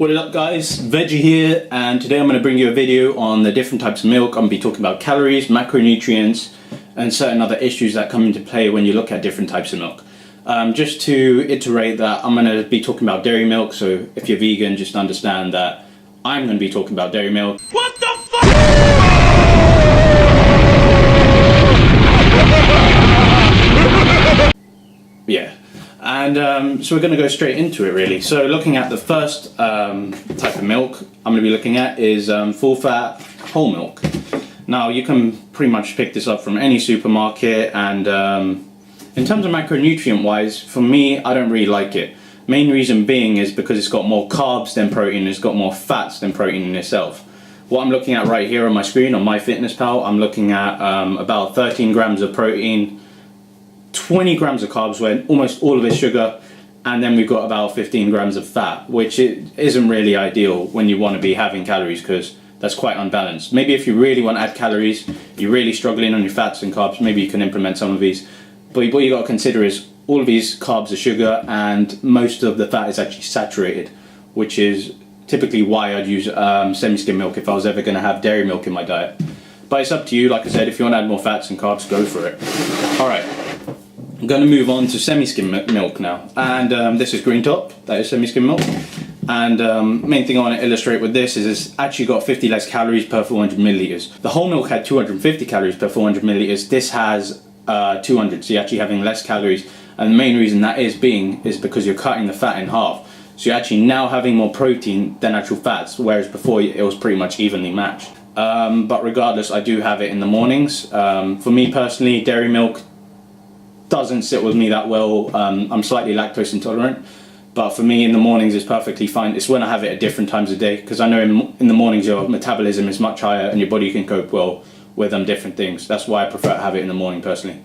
What is up guys, Veggie here, and today I'm going to bring you a video on the different types of milk. I'm going to be talking about calories, macronutrients and certain other issues that come into play when you look at different types of milk. Just to iterate that, I'm going to be talking about dairy milk, so if you're vegan just understand that I'm going to be talking about dairy milk. What the fuck? Yeah. And so we're going to go straight into it really. So looking at the first type of milk I'm going to be looking at is full fat whole milk. Now you can pretty much pick this up from any supermarket, and in terms of macronutrient wise, for me I don't really like it. Main reason being is because it's got more carbs than protein, it's got more fats than protein in itself. What I'm looking at right here on my screen on MyFitnessPal, I'm looking at about 13 grams of protein, 20 grams of carbs, where almost all of it's sugar, and then we've got about 15 grams of fat, which isn't really ideal when you want to be having calories, because that's quite unbalanced. Maybe if you really want to add calories, you're really struggling on your fats and carbs, maybe you can implement some of these. But what you got to consider is all of these carbs are sugar, and most of the fat is actually saturated, which is typically why I'd use SemiSkim milk if I was ever going to have dairy milk in my diet. But it's up to you. Like I said, if you want to add more fats and carbs, go for it. Alright, I'm going to move on to SemiSkim milk now, and this is Green Top, that is SemiSkim milk. And main thing I want to illustrate with this is it's actually got 50 less calories per 400 milliliters. The whole milk had 250 calories per 400 milliliters. This has 200, so you're actually having less calories. And the main reason that is because you're cutting the fat in half. So you're actually now having more protein than actual fats, whereas before it was pretty much evenly matched. But regardless, I do have it in the mornings. For me personally, dairy milk doesn't sit with me that well. I'm slightly lactose intolerant, but for me in the mornings it's perfectly fine. It's when I have it at different times of day, because I know in the mornings your metabolism is much higher and your body can cope well with different things. That's why I prefer to have it in the morning personally.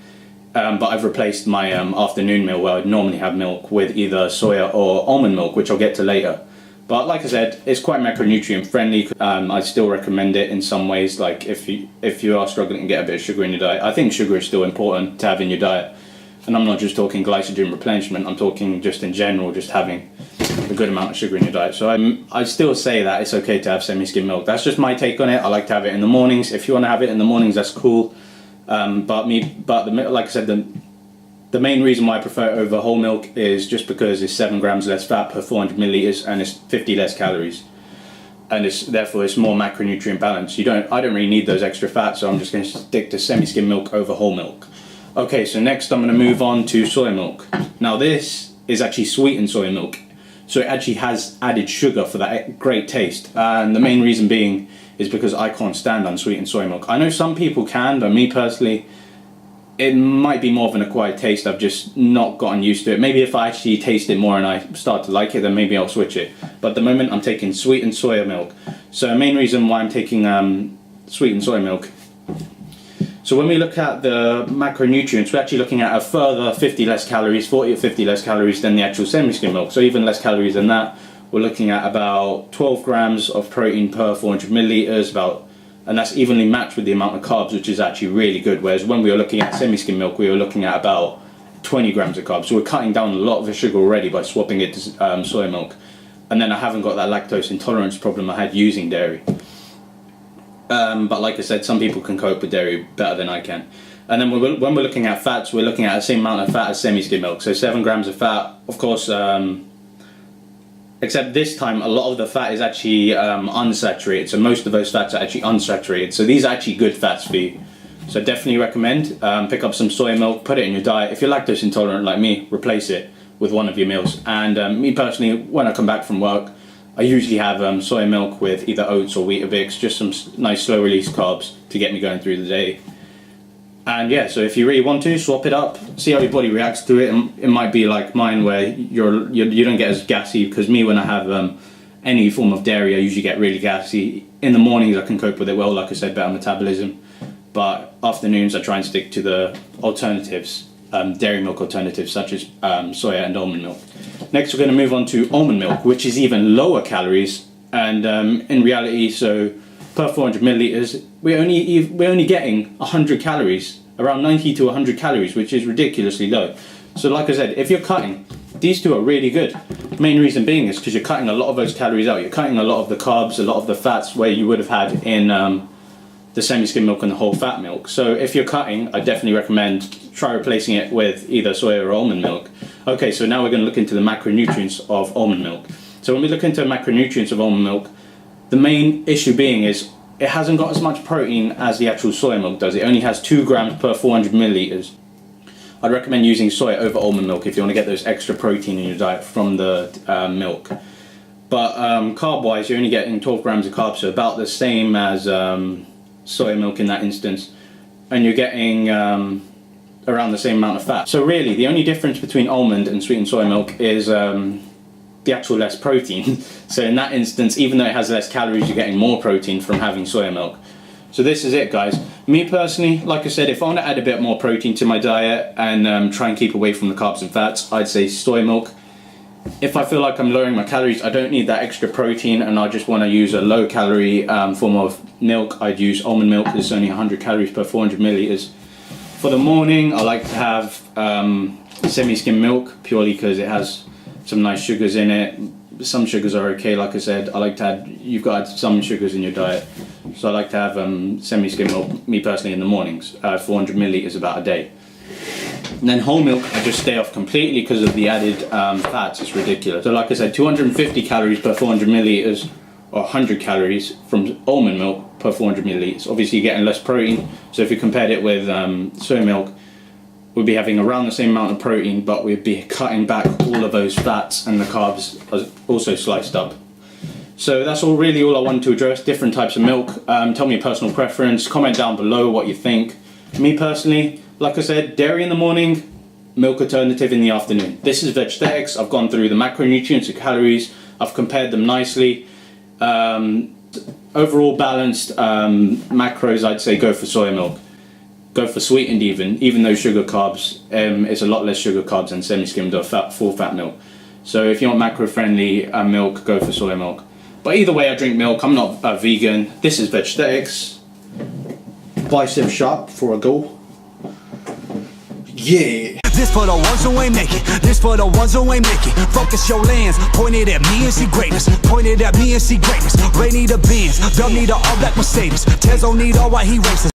But I've replaced my afternoon meal where I'd normally have milk with either soya or almond milk, which I'll get to later. But like I said, it's quite macronutrient friendly. I still recommend it in some ways, like if you are struggling to get a bit of sugar in your diet. I think sugar is still important to have in your diet. And I'm not just talking glycogen replenishment, I'm talking just in general, just having a good amount of sugar in your diet. So I still say that it's okay to have semi-skim milk. That's just my take on it. I like to have it in the mornings. If you want to have it in the mornings, that's cool. Like I said, the main reason why I prefer it over whole milk is just because it's 7 grams less fat per 400 milliliters and it's 50 less calories. And therefore it's more macronutrient balanced. I don't really need those extra fats, so I'm just going to stick to semi-skim milk over whole milk. Okay, so next I'm going to move on to soy milk. Now this is actually sweetened soy milk, so it actually has added sugar for that great taste. And the main reason being is because I can't stand unsweetened soy milk. I know some people can, but me personally, it might be more of an acquired taste. I've just not gotten used to it. Maybe if I actually taste it more and I start to like it, then maybe I'll switch it. But at the moment I'm taking sweetened soya milk. So the main reason why I'm taking sweetened soy milk, so when we look at the macronutrients, we're actually looking at a further 50 less calories, 40 or 50 less calories than the actual semi-skim milk. So even less calories than that. We're looking at about 12 grams of protein per 400 milliliters, and that's evenly matched with the amount of carbs, which is actually really good. Whereas when we were looking at semi-skim milk, we were looking at about 20 grams of carbs. So we're cutting down a lot of the sugar already by swapping it to soy milk. And then I haven't got that lactose intolerance problem I had using dairy. But like I said, some people can cope with dairy better than I can. And then when we're looking at fats, we're looking at the same amount of fat as semi-skim milk. So 7 grams of fat, of course, except this time a lot of the fat is actually unsaturated. So most of those fats are actually unsaturated. So these are actually good fats for you. So definitely recommend, pick up some soy milk, put it in your diet. If you're lactose intolerant like me, replace it with one of your meals. And me personally, when I come back from work, I usually have soy milk with either oats or Weetabix, just some nice slow release carbs to get me going through the day. And yeah, so if you really want to, swap it up, see how your body reacts to it. And it might be like mine where you don't get as gassy, because me, when I have any form of dairy, I usually get really gassy. In the mornings I can cope with it well, like I said, better metabolism. But afternoons I try and stick to the alternatives, dairy milk alternatives such as soya and almond milk. Next we're going to move on to almond milk, which is even lower calories, and in reality, so per 400 milliliters, we're only getting 100 calories, around 90 to 100 calories, which is ridiculously low. So like I said, if you're cutting these two are really good. Main reason being is because you're cutting a lot of those calories out. You're cutting a lot of the carbs, a lot of the fats where you would have had in the semi-skim milk and the whole fat milk. So if you're cutting, I definitely recommend try replacing it with either soya or almond milk. Okay, so now we're going to look into the macronutrients of almond milk. So when we look into macronutrients of almond milk, the main issue being is it hasn't got as much protein as the actual soy milk does. It only has 2 grams per 400 milliliters. I'd recommend using soya over almond milk if you want to get those extra protein in your diet from the milk. But carb wise, you're only getting 12 grams of carbs, so about the same as soya milk in that instance, and you're getting around the same amount of fat. So really the only difference between almond and sweetened soy milk is the actual less protein. So in that instance, even though it has less calories, you're getting more protein from having soya milk. So this is it, guys. Me personally, like I said, if I want to add a bit more protein to my diet and try and keep away from the carbs and fats, I'd say soy milk. If I feel like I'm lowering my calories, I don't need that extra protein and I just want to use a low calorie form of milk, I'd use almond milk. It's only 100 calories per 400 milliliters. For the morning, I like to have semi-skim milk purely because it has some nice sugars in it. Some sugars are okay, like I said. I like to add, you've got to add some sugars in your diet. So I like to have semi-skim milk, me personally, in the mornings, 400 milliliters about a day. And then whole milk, I just stay off completely because of the added fats. It's ridiculous. So like I said, 250 calories per 400 milliliters, or 100 calories from almond milk per 400 milliliters. Obviously you're getting less protein, so if you compared it with soy milk, we'd be having around the same amount of protein, but we'd be cutting back all of those fats, and the carbs are also sliced up. So that's all I wanted to address, different types of milk. Tell me your personal preference, comment down below what you think. Me personally, like I said, dairy in the morning, milk alternative in the afternoon. This is Vegethetics. I've gone through the macronutrients, the calories, I've compared them nicely. Overall balanced macros, I'd say go for soya milk. Go for sweetened even though sugar carbs, it's a lot less sugar carbs than semi-skimmed or full fat milk. So if you want macro friendly milk, go for soya milk. But either way, I drink milk. I'm not a vegan. This is Vegethetics. Bicep sharp for a goal. Yeah. This for the ones who ain't make it. This for the ones who ain't make it. Focus your lens. Point it at me and see greatness. Point it at me and see greatness. Ray need a Benz. Dub need a all black Mercedes. Tezo need all white, he races.